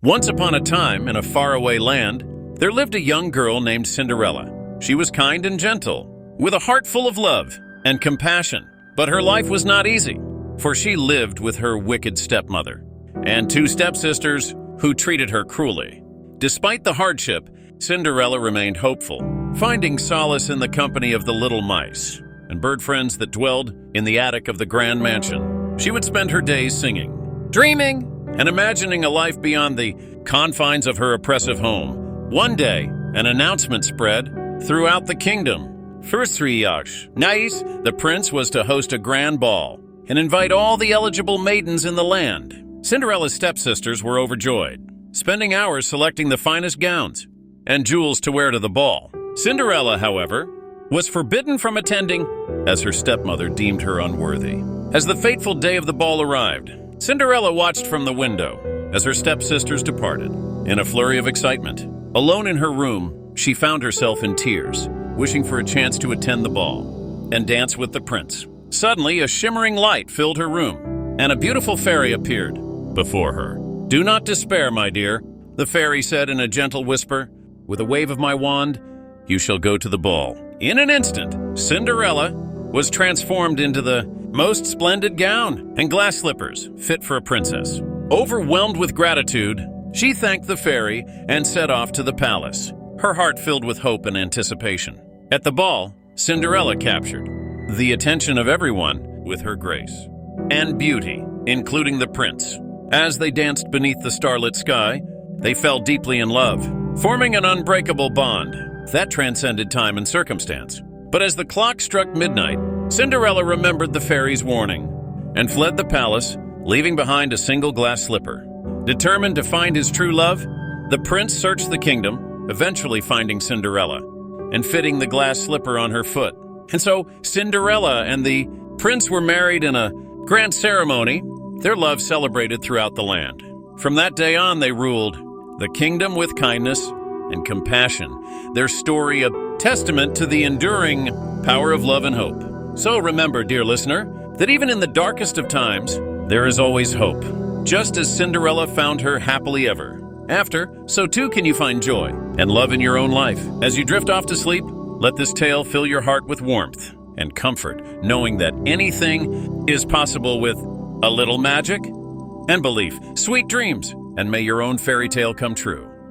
Once upon a time, in a faraway land, there lived a young girl named Cinderella. She was kind and gentle, with a heart full of love and compassion. But her life was not easy, for she lived with her wicked stepmother and two stepsisters who treated her cruelly. Despite the hardship, Cinderella remained hopeful, finding solace in the company of the little mice and bird friends that dwelled in the attic of the grand mansion. She would spend her days singing, dreaming, and imagining a life beyond the confines of her oppressive home. One day, an announcement spread throughout the kingdom. The prince was to host a grand ball and invite all the eligible maidens in the land. Cinderella's stepsisters were overjoyed, spending hours selecting the finest gowns and jewels to wear to the ball. Cinderella, however, was forbidden from attending as her stepmother deemed her unworthy. As the fateful day of the ball arrived, Cinderella watched from the window as her stepsisters departed. In a flurry of excitement, alone in her room, she found herself in tears, wishing for a chance to attend the ball and dance with the prince. Suddenly, a shimmering light filled her room, and a beautiful fairy appeared before her. "Do not despair, my dear," the fairy said in a gentle whisper. "With a wave of my wand, you shall go to the ball." In an instant, Cinderella was transformed into the most splendid gown and glass slippers fit for a princess. Overwhelmed with gratitude, she thanked the fairy and set off to the palace, her heart filled with hope and anticipation. At the ball, Cinderella captured the attention of everyone with her grace and beauty, including the prince. As they danced beneath the starlit sky, they fell deeply in love, forming an unbreakable bond that transcended time and circumstance. But as the clock struck midnight, Cinderella remembered the fairy's warning and fled the palace, leaving behind a single glass slipper. Determined to find his true love, the prince searched the kingdom, eventually finding Cinderella and fitting the glass slipper on her foot. And so Cinderella and the prince were married in a grand ceremony, their love celebrated throughout the land. From that day on, they ruled the kingdom with kindness and compassion, their story a testament to the enduring power of love and hope. So remember, dear listener, that even in the darkest of times, there is always hope. Just as Cinderella found her happily ever after, so too can you find joy and love in your own life. As you drift off to sleep, let this tale fill your heart with warmth and comfort, knowing that anything is possible with a little magic and belief. Sweet dreams, and may your own fairy tale come true.